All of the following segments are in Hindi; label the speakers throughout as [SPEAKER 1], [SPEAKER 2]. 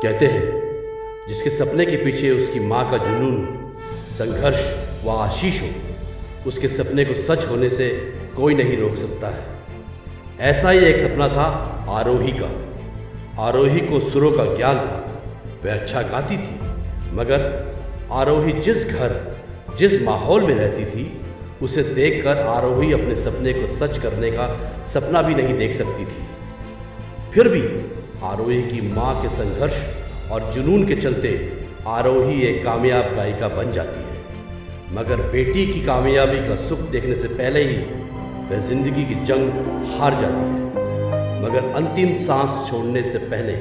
[SPEAKER 1] कहते हैं जिसके सपने के पीछे उसकी माँ का जुनून, संघर्ष व आशीष हो, उसके सपने को सच होने से कोई नहीं रोक सकता है। ऐसा ही एक सपना था आरोही का। आरोही को सुरों का ज्ञान था, वह अच्छा गाती थी, मगर आरोही जिस घर, जिस माहौल में रहती थी, उसे देखकर आरोही अपने सपने को सच करने का सपना भी नहीं देख सकती थी। फिर भी आरोही की माँ के संघर्ष और जुनून के चलते आरोही एक कामयाब गायिका बन जाती है। मगर बेटी की कामयाबी का सुख देखने से पहले ही वह जिंदगी की जंग हार जाती है। मगर अंतिम सांस छोड़ने से पहले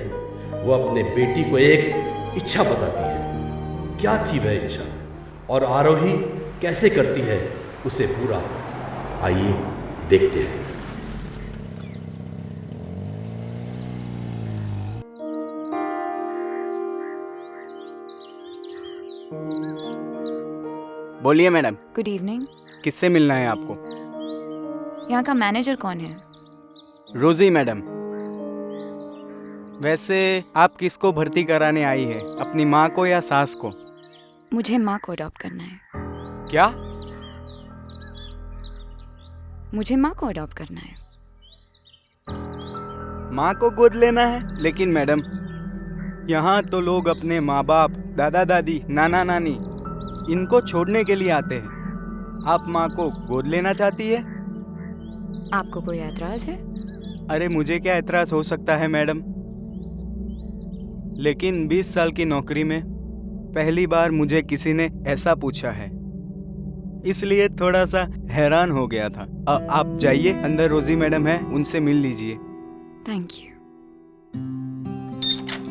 [SPEAKER 1] वह अपने बेटी को एक इच्छा बताती है। क्या थी वह इच्छा और आरोही कैसे करती है उसे पूरा? आइए देखते हैं।
[SPEAKER 2] बोलिए मैडम,
[SPEAKER 3] गुड इवनिंग।
[SPEAKER 2] किससे मिलना है आपको?
[SPEAKER 3] यहाँ का मैनेजर कौन है?
[SPEAKER 2] रोजी मैडम। वैसे आप किसको भर्ती कराने आई है, अपनी माँ को या सास को?
[SPEAKER 3] मुझे माँ को अडॉप्ट करना है।
[SPEAKER 2] क्या?
[SPEAKER 3] मुझे माँ को अडॉप्ट करना है।
[SPEAKER 2] माँ को गोद लेना है? लेकिन मैडम, यहाँ तो लोग अपने माँ बाप, दादा दादी, नाना नानी इनको छोड़ने के लिए आते हैं। आप माँ को गोद लेना चाहती है?
[SPEAKER 3] आपको कोई एतराज है?
[SPEAKER 2] अरे मुझे क्या एतराज हो सकता है मैडम, लेकिन 20 साल की नौकरी में पहली बार मुझे किसी ने ऐसा पूछा है, इसलिए थोड़ा सा हैरान हो गया था। आप जाइए, अंदर रोजी मैडम है, उनसे मिल लीजिए।
[SPEAKER 3] Thank you.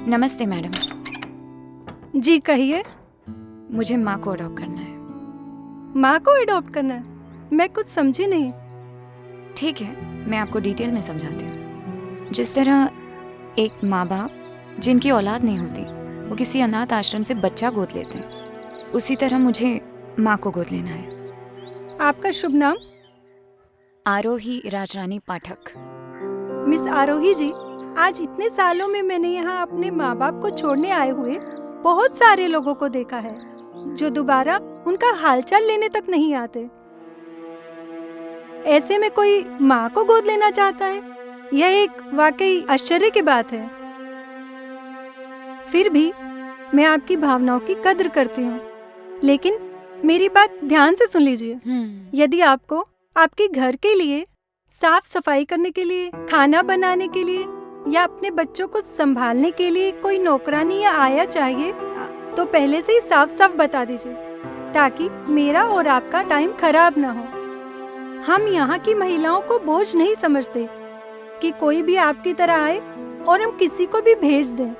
[SPEAKER 3] नमस्ते मैडम।
[SPEAKER 4] जी कहिए।
[SPEAKER 3] मुझे माँ को अडॉप्ट करना है।
[SPEAKER 4] माँ को अडॉप्ट करना है? मैं कुछ समझी नहीं।
[SPEAKER 3] ठीक है, मैं आपको डिटेल में समझाती हूँ। जिस तरह एक माँ बाप जिनकी औलाद नहीं होती वो किसी अनाथ आश्रम से बच्चा गोद लेते हैं, उसी तरह मुझे माँ को गोद लेना है।
[SPEAKER 4] आपका शुभ नाम?
[SPEAKER 3] आरोही राजरानी पाठक।
[SPEAKER 4] मिस आरोही जी, आज इतने सालों में मैंने यहाँ अपने माँ बाप को छोड़ने आए हुए बहुत सारे लोगों को देखा है जो दोबारा उनका हालचाल लेने तक नहीं आते। ऐसे में कोई माँ को गोद लेना चाहता है, यह एक वाकई आश्चर्य की बात है। फिर भी मैं आपकी भावनाओं की कद्र करती हूँ, लेकिन मेरी बात ध्यान से सुन लीजिए। यदि आपको आपके घर के लिए, साफ सफाई करने के लिए, खाना बनाने के लिए या अपने बच्चों को संभालने के लिए कोई नौकरानी या आया चाहिए तो पहले से ही साफ साफ बता दीजिए, ताकि मेरा और आपका टाइम खराब ना हो। हम यहाँ की महिलाओं को बोझ नहीं समझते कि कोई भी आपकी तरह आए और हम किसी को भी भेज दें।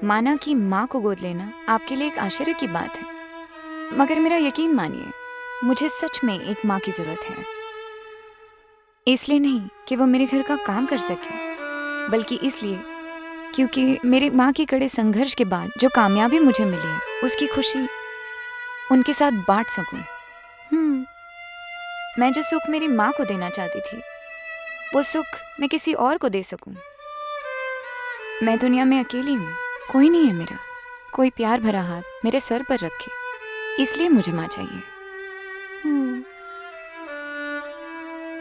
[SPEAKER 3] माना कि माँ को गोद लेना आपके लिए एक आश्चर्य की बात है, मगर मेरा यकीन मानिए, मुझे सच में एक माँ की जरूरत है। इसलिए नहीं कि वो मेरे घर का काम कर सके, बल्कि इसलिए क्योंकि मेरी माँ के कड़े संघर्ष के बाद जो कामयाबी मुझे मिली है, उसकी खुशी उनके साथ बांट सकूं। मैं जो सुख मेरी माँ को देना चाहती थी, वो सुख मैं किसी और को दे सकूं। मैं दुनिया में अकेली हूँ, कोई नहीं है मेरा, कोई प्यार भरा हाथ मेरे सर पर रखे, इसलिए मुझे माँ चाहिए।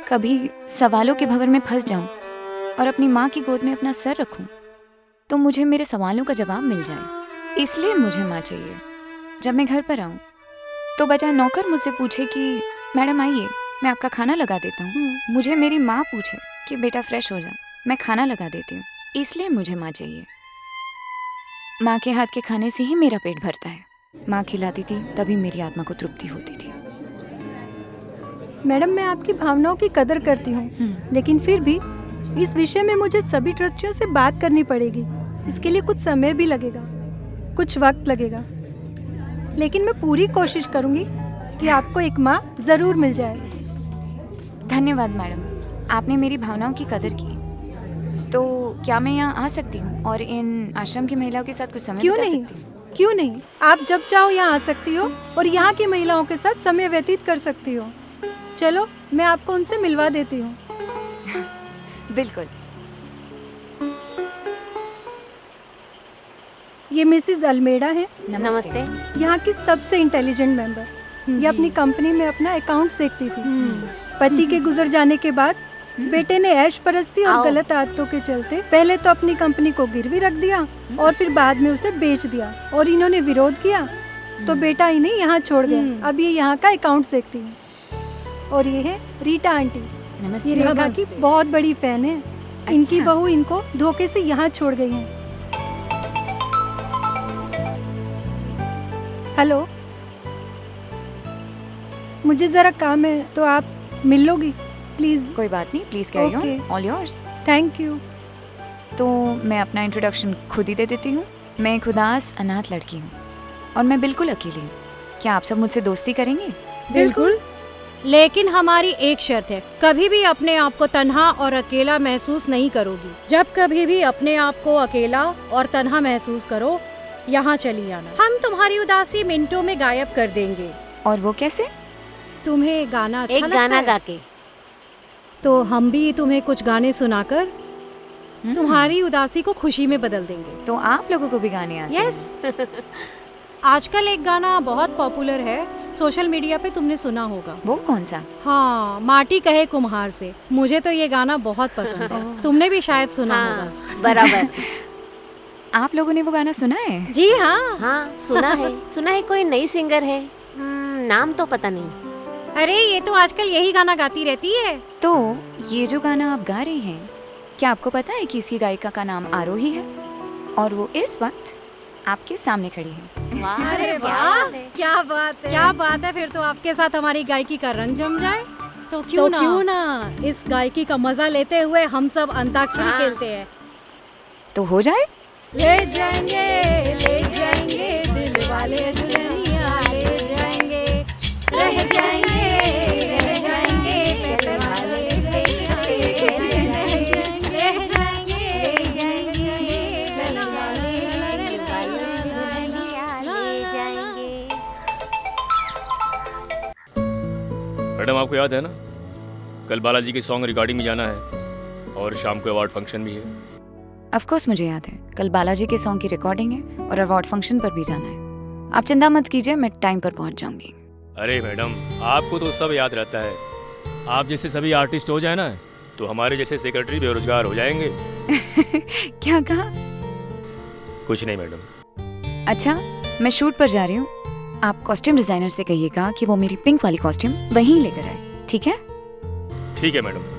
[SPEAKER 3] कभी सवालों के भंवर में फंस जाऊं और अपनी माँ की गोद में अपना सर रखूं, तो मुझे मेरे सवालों का जवाब मिल जाए, इसलिए मुझे माँ चाहिए। जब मैं घर पर आऊं तो बजाय नौकर मुझसे पूछे कि मैडम आइए, मैं आपका खाना लगा देता हूँ, मुझे मेरी माँ पूछे कि बेटा फ्रेश हो जा, मैं खाना लगा देती हूँ, इसलिए मुझे माँ चाहिए। माँ के हाथ के खाने से ही मेरा पेट भरता है। माँ खिलाती थी तभी मेरी आत्मा को तृप्ति होती थी।
[SPEAKER 4] मैडम, मैं आपकी भावनाओं की कदर करती हूँ, लेकिन फिर भी इस विषय में मुझे सभी ट्रस्टियों से बात करनी पड़ेगी। इसके लिए कुछ समय भी लगेगा, कुछ वक्त लगेगा, लेकिन मैं पूरी कोशिश करूंगी कि आपको एक माँ जरूर मिल जाए।
[SPEAKER 3] धन्यवाद मैडम, आपने मेरी भावनाओं की कदर की। तो क्या मैं यहाँ आ सकती हूँ और इन आश्रम की महिलाओं के साथ कुछ समय बिता सकती हूँ?
[SPEAKER 4] क्यों नहीं, आप जब चाहो यहाँ आ सकती हो और यहाँ की महिलाओं के साथ समय व्यतीत कर सकती हो। चलो, मैं आपको उनसे मिलवा देती हूँ।
[SPEAKER 3] बिल्कुल।
[SPEAKER 4] ये मिसेस अल्मेडा है,
[SPEAKER 5] नमस्ते।
[SPEAKER 4] यहाँ की सबसे इंटेलिजेंट मेंबर। ये अपनी कंपनी में अपना अकाउंट्स देखती थी। पति के गुजर जाने के बाद बेटे ने ऐश परस्ती और गलत आदतों के चलते पहले तो अपनी कंपनी को गिरवी रख दिया और फिर बाद में उसे बेच दिया, और इन्होंने विरोध किया तो बेटा इन्हें यहाँ छोड़ गया। अब ये यहाँ का अकाउंट्स देखती है। और ये है रीटा आंटी, ये रेखा की बहुत बड़ी फैन है। इनकी बहू इनको धोखे से यहाँ छोड़ गई है। हेलो, मुझे जरा काम है तो आप मिल लोगी प्लीज?
[SPEAKER 3] कोई बात नहीं, please carry on, all yours.
[SPEAKER 4] Thank you.
[SPEAKER 3] तो मैं अपना इंट्रोडक्शन खुद ही दे देती हूँ। मैं एक उदास अनाथ लड़की हूँ और मैं बिल्कुल अकेली हूँ। क्या आप सब मुझसे दोस्ती करेंगे?
[SPEAKER 5] बिल्कुल, लेकिन हमारी एक शर्त है, कभी भी अपने आप को तन्हा और अकेला महसूस नहीं करोगी। जब कभी भी अपने आप को अकेला और तन्हा महसूस करो, यहाँ चली आना। हम तुम्हारी उदासी मिनटों में गायब कर देंगे।
[SPEAKER 3] और वो कैसे?
[SPEAKER 5] तुम्हें गाना अच्छा
[SPEAKER 6] एक
[SPEAKER 5] लगता
[SPEAKER 6] गाना
[SPEAKER 5] है?
[SPEAKER 6] गा के।
[SPEAKER 5] तो हम भी तुम्हें कुछ गाने सुनाकर तुम्हारी उदासी को खुशी में बदल देंगे।
[SPEAKER 3] तो आप लोगों को भी गाने आते हैं?
[SPEAKER 5] यस। आजकल एक गाना बहुत पॉपुलर है, सोशल मीडिया पे तुमने सुना होगा।
[SPEAKER 3] वो कौन सा?
[SPEAKER 5] हाँ, माटी कहे कुम्हार से। मुझे तो ये गाना बहुत पसंद है। तुमने भी शायद सुना
[SPEAKER 6] हाँ,
[SPEAKER 5] होगा।
[SPEAKER 6] बराबर।
[SPEAKER 3] आप लोगों ने वो गाना सुना है?
[SPEAKER 5] जी हाँ।
[SPEAKER 6] हाँ, सुना है कोई नई सिंगर है, नाम तो पता नहीं।
[SPEAKER 5] अरे ये तो आजकल यही गाना गाती रहती है।
[SPEAKER 3] तो ये जो गाना आप गा रही हैं, क्या आपको पता है कि इसकी गायिका का नाम आरोही है और वो इस वक्त आपके सामने खड़ी है?
[SPEAKER 6] वाह,
[SPEAKER 5] अरे वाह, क्या बात है, क्या बात है। फिर तो आपके साथ हमारी गायकी का रंग जम जाए। तो क्यों ना इस गायकी का मजा लेते हुए हम सब अंताक्षरी खेलते हैं।
[SPEAKER 3] तो हो जाए।
[SPEAKER 5] ले जाएंगे दिल वाले दुल्हनिया ले जाएंगे, रह जाएंगे पैसे वाले ले
[SPEAKER 6] जाएंगे।
[SPEAKER 7] मैडम, आपको याद है ना, कल बालाजी के सॉन्ग रिकॉर्डिंग में जाना है और शाम को अवार्ड फंक्शन भी है।
[SPEAKER 3] ऑफ कोर्स मुझे याद है, कल बालाजी के सॉन्ग की रिकॉर्डिंग है और अवार्ड फंक्शन पर भी जाना है। आप चिंता मत कीजिए, मैं टाइम पर पहुंच जाऊंगी।
[SPEAKER 7] अरे मैडम, आपको तो सब याद रहता है। आप जैसे सभी आर्टिस्ट हो जाए ना, तो हमारे जैसे सेक्रेटरी बेरोजगार हो जाएंगे।
[SPEAKER 3] क्या कहा?
[SPEAKER 7] कुछ नहीं मैडम।
[SPEAKER 3] अच्छा, मैं शूट पर जा रही हूँ। आप कॉस्ट्यूम डिजाइनर से कहिएगा कि वो मेरी पिंक वाली कॉस्ट्यूम वहीं लेकर आए, ठीक है?
[SPEAKER 7] ठीक है मैडम।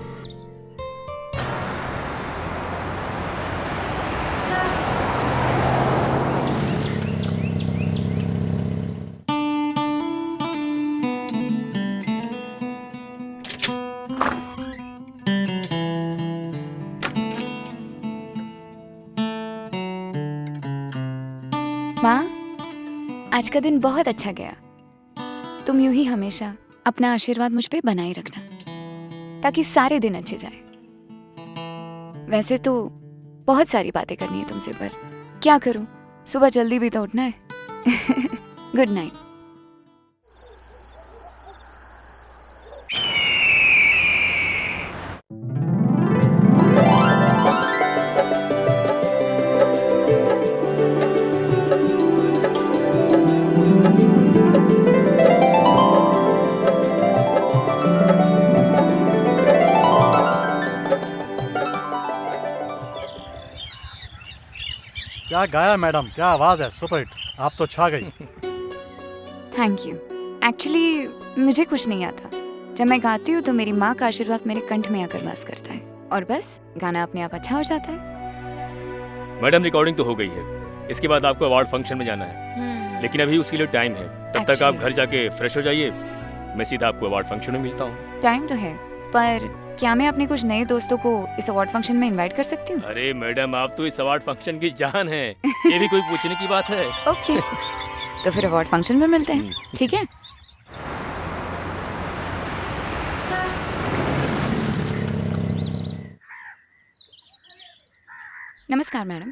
[SPEAKER 3] माँ, आज का दिन बहुत अच्छा गया। तुम यूं ही हमेशा अपना आशीर्वाद मुझ पे बनाए रखना ताकि सारे दिन अच्छे जाए। वैसे तो बहुत सारी बातें करनी है तुमसे, पर क्या करूं, सुबह जल्दी भी तो उठना है। Good night.
[SPEAKER 8] क्या गाया मैडम, क्या आवाज है, सुपर हिट। आप तो छा गई।
[SPEAKER 3] Thank you. एक्चुअली मुझे कुछ नहीं आता। जब मैं गाती हूँ तो मेरी माँ का आशीर्वाद मेरे कंठ में आकर वास करता है और बस गाना अपने आप अच्छा हो जाता है।
[SPEAKER 7] मैडम, रिकॉर्डिंग तो हो गई है, इसके बाद आपको अवार्ड फंक्शन में जाना है, लेकिन अभी उसके लिए टाइम है। तब तक आप घर जाके फ्रेश हो जाइए, मैं सीधा आपको अवार्ड फंक्शन में मिलता हूँ।
[SPEAKER 3] टाइम तो है, पर क्या मैं अपने कुछ नए दोस्तों को इस अवार्ड फंक्शन में इनवाइट कर सकती हूँ?
[SPEAKER 7] अरे मैडम, आप तो इस अवार्ड फंक्शन की जान है, ये भी कोई पूछने की बात है।
[SPEAKER 3] ओके, तो फिर अवार्ड फंक्शन में मिलते हैं, ठीक है? नमस्कार मैडम।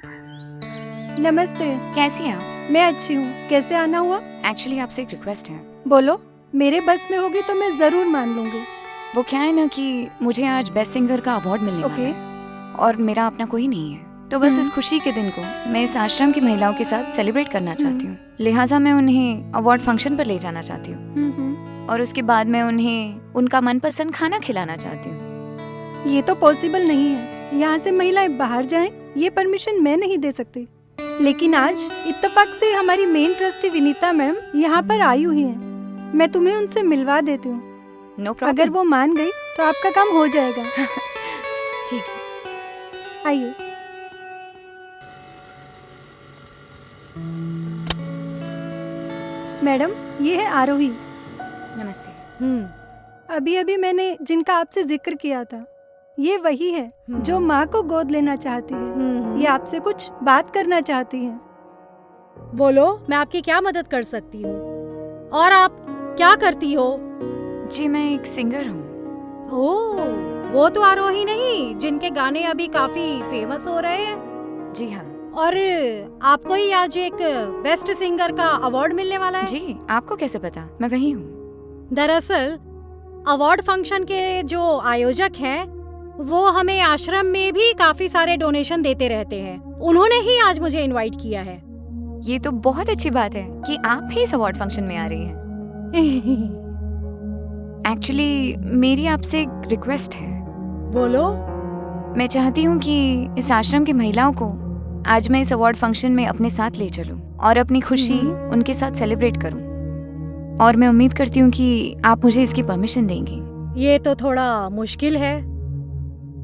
[SPEAKER 4] नमस्ते।
[SPEAKER 3] कैसी हैं आप?
[SPEAKER 4] मैं अच्छी हूँ। कैसे आना हुआ?
[SPEAKER 3] एक्चुअली आपसे एक रिक्वेस्ट है।
[SPEAKER 4] बोलो। मेरे बस में होगी तो मैं जरूर मान लूंगी।
[SPEAKER 3] वो क्या है ना कि मुझे आज बेस्ट सिंगर का अवार्ड मिलने वाला है और मेरा अपना कोई नहीं है, तो बस इस खुशी के दिन को मैं इस आश्रम की महिलाओं के साथ सेलिब्रेट करना चाहती हूँ। लिहाजा मैं उन्हें अवार्ड फंक्शन पर ले जाना चाहती हूँ और उसके बाद मैं उन्हें उनका मनपसंद खाना खिलाना चाहती हूँ।
[SPEAKER 4] ये तो पॉसिबल नहीं है। यहाँ से महिलाएं बाहर जाएं, ये परमिशन मैं नहीं दे सकती। लेकिन आज इत्तेफाक से हमारी मेन ट्रस्टी विनीता मैम यहाँ पर आई हुई हैं। मैं तुम्हें उनसे मिलवा देती हूँ।
[SPEAKER 3] No problem.
[SPEAKER 4] अगर वो मान गई तो आपका काम हो जाएगा।
[SPEAKER 3] ठीक है,
[SPEAKER 4] आइए। मैडम, ये है आरोही।
[SPEAKER 3] नमस्ते।
[SPEAKER 4] अभी अभी मैंने जिनका आपसे जिक्र किया था, ये वही है जो माँ को गोद लेना चाहती है। ये आपसे कुछ बात करना चाहती है।
[SPEAKER 5] बोलो, मैं आपकी क्या मदद कर सकती हूँ? और आप क्या करती हो?
[SPEAKER 3] जी मैं एक सिंगर हूँ।
[SPEAKER 5] ओह, वो तो आरोही नहीं जिनके गाने अभी काफी फेमस हो रहे हैं?
[SPEAKER 3] जी हाँ।
[SPEAKER 5] और आपको ही आज एक बेस्ट सिंगर का अवार्ड मिलने वाला है?
[SPEAKER 3] जी, आपको कैसे पता? मैं वही हूँ।
[SPEAKER 5] दरअसल अवार्ड फंक्शन के जो आयोजक हैं, वो हमें आश्रम में भी काफी सारे डोनेशन देते रहते हैं। उन्होंने ही आज मुझे इनवाइट किया है।
[SPEAKER 3] ये तो बहुत अच्छी बात है कि आप भी इस अवार्ड फंक्शन में आ रही हैं। एक्चुअली मेरी आपसे एक रिक्वेस्ट है।
[SPEAKER 5] बोलो।
[SPEAKER 3] मैं चाहती हूँ कि इस आश्रम की महिलाओं को आज मैं इस अवार्ड फंक्शन में अपने साथ ले चलूँ और अपनी खुशी उनके साथ सेलिब्रेट करूँ। और मैं उम्मीद करती हूँ कि आप मुझे इसकी परमिशन देंगी।
[SPEAKER 5] ये तो थोड़ा मुश्किल है,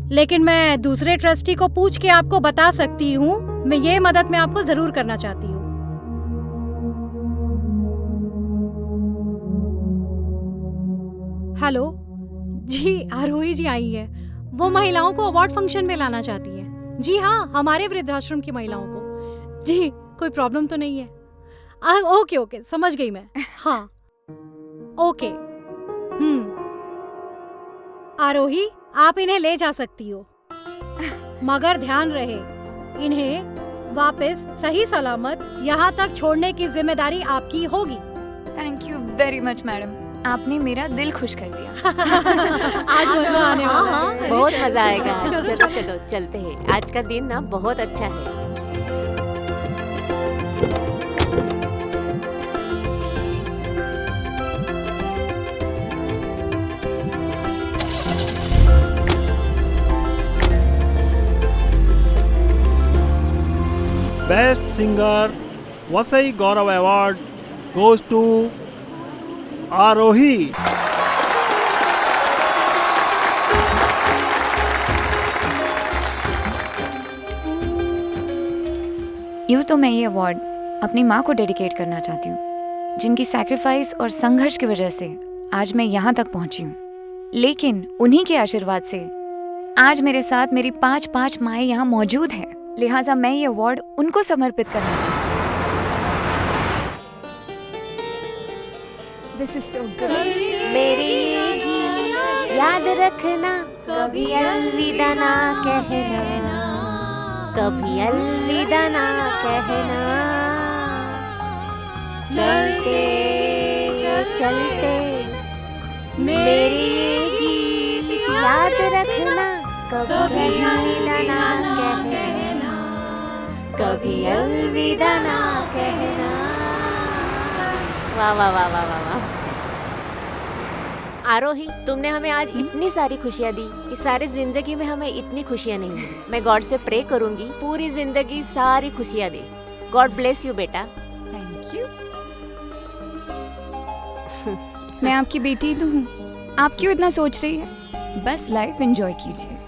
[SPEAKER 5] लेकिन मैं दूसरे ट्रस्टी को पूछ के आपको बता सकती हूँ। मैं ये मदद मैं आपको जरूर करना चाहती हूँ। हेलो जी, आरोही जी आई है। वो महिलाओं को अवार्ड फंक्शन में लाना चाहती है। जी हाँ, हमारे वृद्धाश्रम की महिलाओं को। जी, कोई प्रॉब्लम तो नहीं है? ओके ओके, समझ गई मैं। हाँ ओके। आरोही, आप इन्हें ले जा सकती हो, मगर ध्यान रहे इन्हें वापस सही सलामत यहाँ तक छोड़ने की जिम्मेदारी आपकी होगी।
[SPEAKER 3] Thank you very much madam, आपने मेरा दिल खुश कर दिया।
[SPEAKER 5] आज मजा आने वाला है।
[SPEAKER 6] बहुत मजा आएगा। चलो चलो चलते हैं। आज का दिन ना बहुत अच्छा है।
[SPEAKER 9] Best Singer Vasai Gaurav Award goes to Arohi.
[SPEAKER 3] यूँ तो मैं ये अवार्ड अपनी माँ को डेडिकेट करना चाहती हूँ, जिनकी सैक्रिफाइस और संघर्ष की वजह से आज मैं यहाँ तक पहुँची हूँ। लेकिन उन्हीं के आशीर्वाद से आज मेरे साथ मेरी 5 माएँ यहाँ मौजूद हैं। लिहाजा मैं ये अवार्ड उनको समर्पित करना चाहती हूँ। This is so good.
[SPEAKER 6] मेरी याद रखना, कभी अलविदा ना कहना, कभी अलविदा ना कहना। चलते चलते मेरी गीत याद रखना, कभी अलविदा ना कहना, कभी अलविदा ना कहना। वाह वाह वाह वाह वाह वाह। आरोही, तुमने हमें आज इतनी सारी खुशियाँ दी कि सारी जिंदगी में हमें इतनी खुशियाँ नहीं मिली। मैं गॉड से प्रे करूंगी पूरी जिंदगी सारी खुशियाँ दे। गॉड ब्लेस यू बेटा।
[SPEAKER 3] Thank you. मैं आपकी बेटी तो हूँ, आप क्यों इतना सोच रही है? बस लाइफ एंजॉय कीजिए।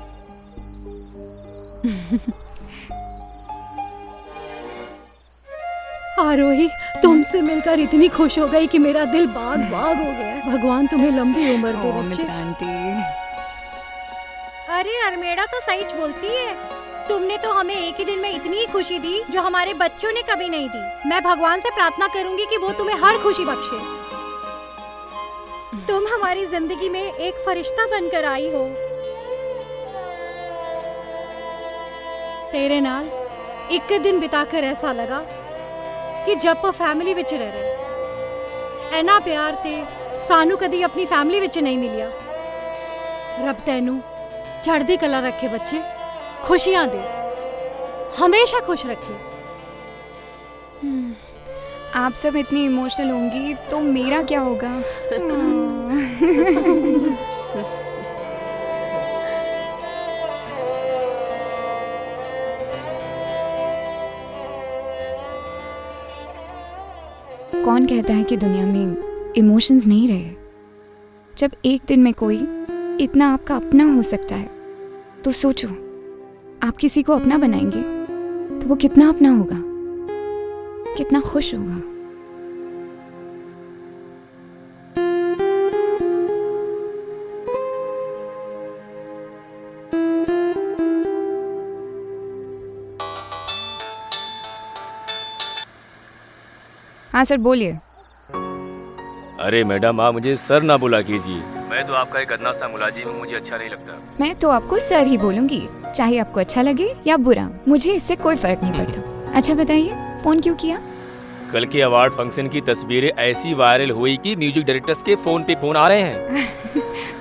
[SPEAKER 5] आरोही, तुमसे मिलकर इतनी खुश हो गई कि मेरा दिल बाग बाग हो गया। भगवान तुम्हें लंबी उम्र दे बच्चे। अरे अरमेड़ा तो सच बोलती है। तुमने तो हमें एक ही दिन में इतनी खुशी दी जो हमारे बच्चों ने कभी नहीं दी। मैं भगवान से प्रार्थना करूंगी कि वो तुम्हें हर खुशी बख्शे। तुम हमारी जिंदगी में एक फरिश्ता बनकर आई हो। तेरे नाल एक दिन बिताकर ऐसा लगा कि जब फैमिली विच रह रहे ऐना प्यार ते सानू कदी अपनी फैमिली विच नहीं मिलिया। रब तैनू चढ़दी कला रखे बच्चे, खुशियां दे। हमेशा खुश रखे।
[SPEAKER 3] आप सब इतनी इमोशनल होंगी तो मेरा क्या होगा? कौन कहता है कि दुनिया में इमोशंस नहीं रहे? जब एक दिन में कोई इतना आपका अपना हो सकता है तो सोचो, आप किसी को अपना बनाएंगे तो वो कितना अपना होगा, कितना खुश होगा। हाँ सर, बोलिए।
[SPEAKER 7] अरे मैडम, आप मुझे सर ना बुला कीजिए। मैं तो आपका एक अदना सा मुलाजिम हूँ, मुझे अच्छा नहीं लगता।
[SPEAKER 3] मैं तो आपको सर ही बोलूंगी, चाहे आपको अच्छा लगे या बुरा, मुझे इससे कोई फर्क नहीं पड़ता। अच्छा बताइए, फोन क्यों किया?
[SPEAKER 7] कल के अवार्ड फंक्शन की तस्वीरें ऐसी वायरल हुई कि म्यूजिक डायरेक्टर्स के फोन पे फोन आ रहे हैं।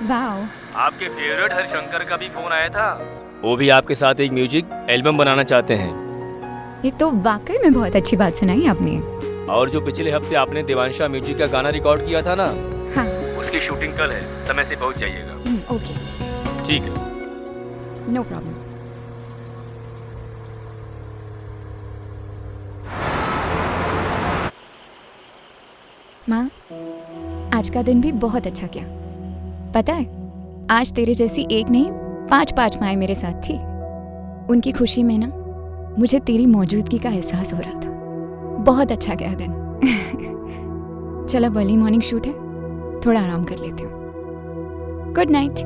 [SPEAKER 3] वाह।
[SPEAKER 7] आपके फेवरेट हरिशंकर का भी फोन आया था, वो भी आपके साथ एक म्यूजिक एल्बम बनाना चाहते हैं।
[SPEAKER 3] ये तो वाकई में बहुत अच्छी बात सुनाई आपने।
[SPEAKER 7] और जो पिछले हफ्ते आपने देवांशा म्यूजिक का गाना रिकॉर्ड किया था ना,
[SPEAKER 3] हाँ,
[SPEAKER 7] उसकी शूटिंग कल है, समय से पहुंच जाइएगा।
[SPEAKER 3] ओके,
[SPEAKER 7] ठीक है,
[SPEAKER 3] नो प्रॉब्लम। माँ, आज का दिन भी बहुत अच्छा गया। पता है, आज तेरे जैसी एक नहीं 5 माएँ मेरे साथ थी। उनकी खुशी में ना मुझे तेरी मौजूदगी का एहसास हो रहा था। बहुत अच्छा गया दिन। चलो, अर्ली मॉर्निंग शूट है, थोड़ा आराम कर लेती हूँ। Good night.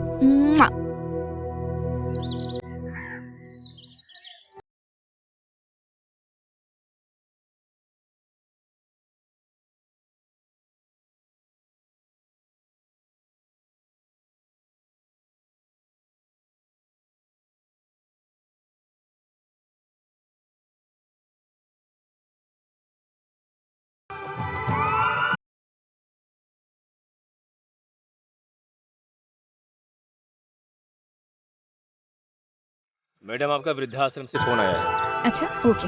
[SPEAKER 7] मैडम आपका वृद्धाश्रम से फोन आया है।
[SPEAKER 3] अच्छा, ओके।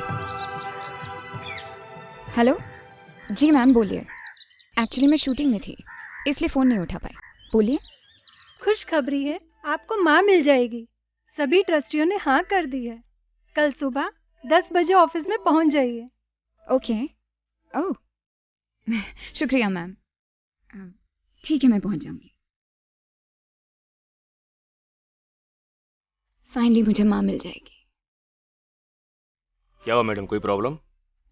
[SPEAKER 3] हेलो जी मैम, बोलिए। एक्चुअली मैं शूटिंग में थी, इसलिए फ़ोन नहीं उठा पाई। बोलिए।
[SPEAKER 4] खुशखबरी है, आपको माँ मिल जाएगी। सभी ट्रस्टियों ने हाँ कर दी है। कल सुबह 10 बजे ऑफिस में पहुंच जाइए।
[SPEAKER 3] ओके। ओह, शुक्रिया मैम। ठीक है, मैं पहुंच जाऊंगी। फाइनली मुझे माँ मिल जाएगी।
[SPEAKER 7] क्या हुआ मैडम, कोई प्रॉब्लम?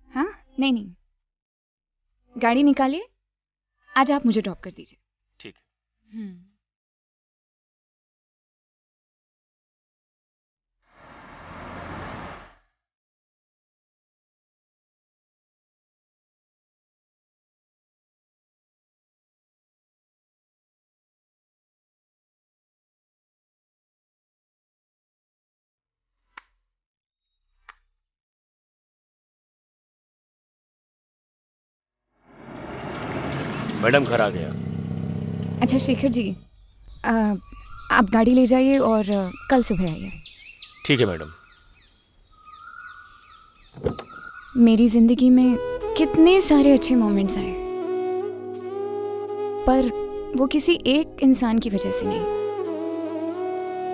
[SPEAKER 3] हाँ, नहीं, गाड़ी निकालिए, आज आप मुझे ड्रॉप कर दीजिए।
[SPEAKER 7] ठीक है। मैडम घर आ गया।
[SPEAKER 3] अच्छा शेखर जी, आप गाड़ी ले जाइए और कल सुबह आइए।
[SPEAKER 7] ठीक है मैडम।
[SPEAKER 3] मेरी जिंदगी में कितने सारे अच्छे मोमेंट्स आए, पर वो किसी एक इंसान की वजह से नहीं।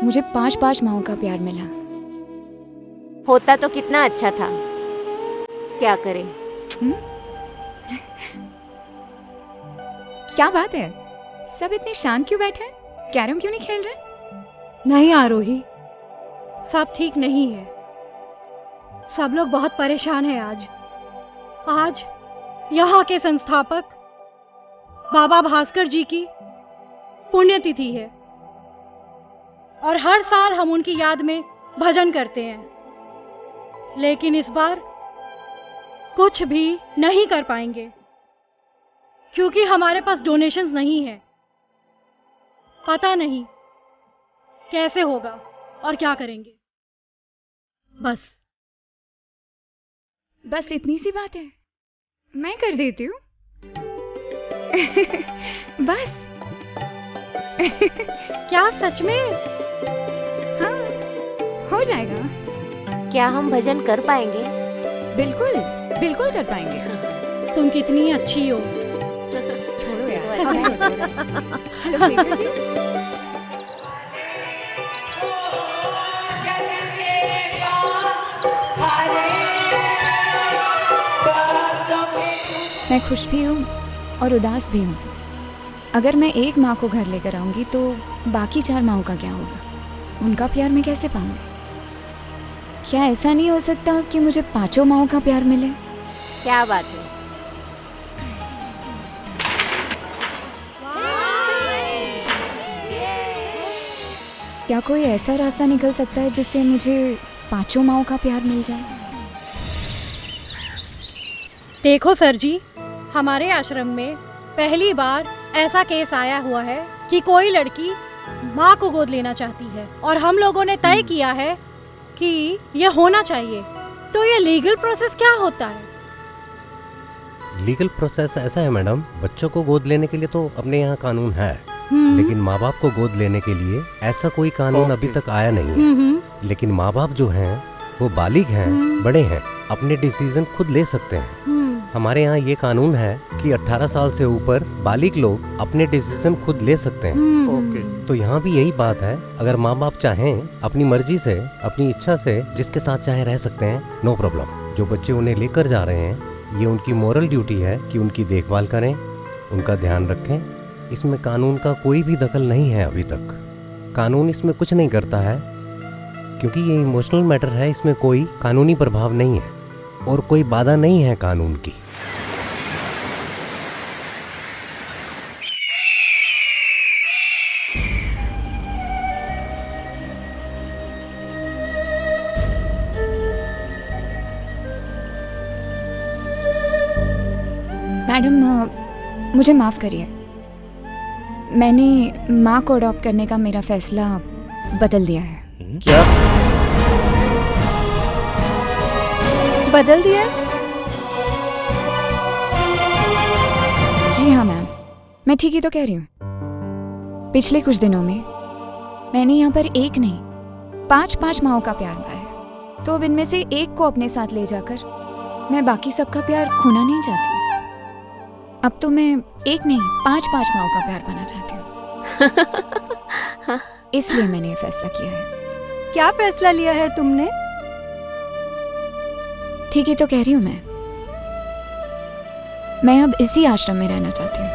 [SPEAKER 3] मुझे 5 माओं का प्यार मिला।
[SPEAKER 6] होता तो कितना अच्छा था, क्या करें।
[SPEAKER 3] क्या बात है, सब इतने शांत क्यों बैठे हैं? कैरम क्यों नहीं खेल रहे?
[SPEAKER 5] नहीं आरोही, सब ठीक नहीं है। सब लोग बहुत परेशान हैं आज यहाँ के संस्थापक बाबा भास्कर जी की पुण्यतिथि है और हर साल हम उनकी याद में भजन करते हैं, लेकिन इस बार कुछ भी नहीं कर पाएंगे क्योंकि हमारे पास डोनेशंस नहीं है। पता नहीं कैसे होगा और क्या करेंगे।
[SPEAKER 3] बस इतनी सी बात है, मैं कर देती हूँ। बस।
[SPEAKER 5] क्या सच में?
[SPEAKER 3] हाँ, हो जाएगा।
[SPEAKER 6] क्या हम भजन कर पाएंगे?
[SPEAKER 3] बिल्कुल बिल्कुल कर पाएंगे।
[SPEAKER 5] तुम कितनी अच्छी हो।
[SPEAKER 3] छोड़ो यार,
[SPEAKER 6] चलो,
[SPEAKER 3] अच्छा हो जाएगा। हेलो शेखर जी। मैं खुश भी हूँ और उदास भी हूँ। अगर मैं एक माँ को घर लेकर आऊँगी तो बाकी 4 माँओं का क्या होगा? उनका प्यार मैं कैसे पाऊँगी? क्या ऐसा नहीं हो सकता कि मुझे 5 माँओं का प्यार मिले?
[SPEAKER 6] क्या बात है।
[SPEAKER 3] क्या कोई ऐसा रास्ता निकल सकता है जिससे मुझे 5 माँओं का प्यार मिल जाए?
[SPEAKER 5] देखो सर जी, हमारे आश्रम में पहली बार ऐसा केस आया हुआ है कि कोई लड़की माँ को गोद लेना चाहती है और हम लोगों ने तय किया है कि ये होना चाहिए। तो ये लीगल प्रोसेस क्या होता है?
[SPEAKER 10] लीगल प्रोसेस ऐसा है मैडम, बच्चों को गोद लेने के लिए तो अपने यहाँ कानून है, लेकिन माँ बाप को गोद लेने के लिए ऐसा कोई कानून अभी तक आया नहीं है। लेकिन माँ बाप जो हैं वो बालिग हैं, बड़े हैं, अपने डिसीजन खुद ले सकते हैं। हमारे यहाँ ये कानून है कि 18 साल से ऊपर बालिग लोग अपने डिसीजन खुद ले सकते हैं। तो यहाँ भी यही बात है, अगर माँ बाप चाहें अपनी मर्जी से, अपनी इच्छा से जिसके साथ चाहे रह सकते हैं, नो प्रॉब्लम। जो बच्चे उन्हें लेकर जा रहे हैं, ये उनकी मोरल ड्यूटी है कि उनकी देखभाल करें, उनका ध्यान रखें। इसमें कानून का कोई भी दखल नहीं है अभी तक। कानून इसमें कुछ नहीं करता है क्योंकि ये इमोशनल मैटर है, इसमें कोई कानूनी प्रभाव नहीं है और कोई बाधा नहीं है कानून की।
[SPEAKER 3] मैडम, मुझे माफ़ करिए, मैंने माँ को अडॉप्ट करने का मेरा फैसला बदल दिया है।
[SPEAKER 10] क्या
[SPEAKER 4] बदल दिया?
[SPEAKER 3] जी हाँ मैम, मैं ठीक ही तो कह रही हूँ। पिछले कुछ दिनों में मैंने यहाँ पर एक नहीं 5 माँओं का प्यार पाया, तो अब इनमें से एक को अपने साथ ले जाकर मैं बाकी सबका प्यार खोना नहीं चाहती। अब तो मैं एक नहीं 5 माँओं का प्यार पाना चाहती हूँ। इसलिए मैंने ये फैसला किया है।
[SPEAKER 4] क्या फैसला लिया है तुमने?
[SPEAKER 3] ठीक ही तो कह रही हूँ मैं अब इसी आश्रम में रहना चाहती हूँ।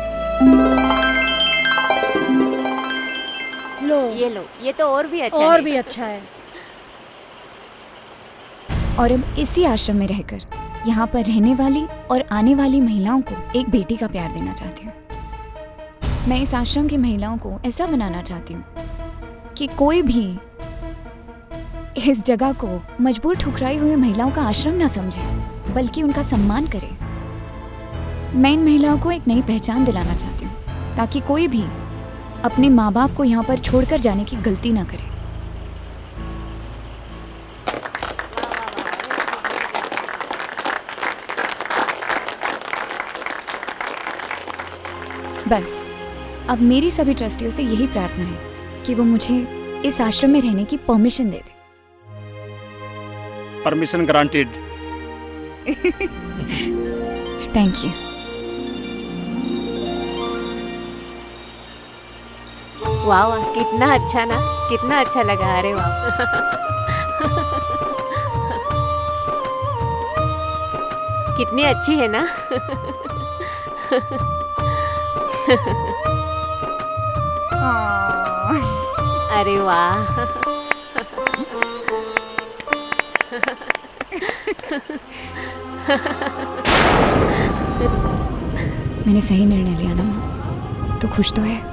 [SPEAKER 6] लो, ये तो और भी अच्छा है।
[SPEAKER 5] और भी अच्छा है।
[SPEAKER 3] और अब इसी आश्रम में रहकर यहाँ पर रहने वाली और आने वाली महिलाओं को एक बेटी का प्यार देना चाहती हूँ। मैं इस आश्रम की महिलाओं को ऐसा बनाना चाहती हूँ कि कोई भी इस जगह को मजबूर ठुकराई हुई महिलाओं का आश्रम ना समझे, बल्कि उनका सम्मान करे। मैं इन महिलाओं को एक नई पहचान दिलाना चाहती हूँ ताकि कोई भी अपने माँ बाप को यहाँ पर छोड़कर जाने की गलती ना करे। बस अब मेरी सभी ट्रस्टियों से यही प्रार्थना है कि वो मुझे इस आश्रम में रहने की permission they they.
[SPEAKER 9] Permission granted.
[SPEAKER 3] Thank you.
[SPEAKER 6] वाह वाह, कितना अच्छा ना, कितना अच्छा लगा। अरे वाह। कितनी अच्छी है ना। अरे वाह।
[SPEAKER 3] मैंने सही निर्णय लिया ना माँ? तो खुश तो है?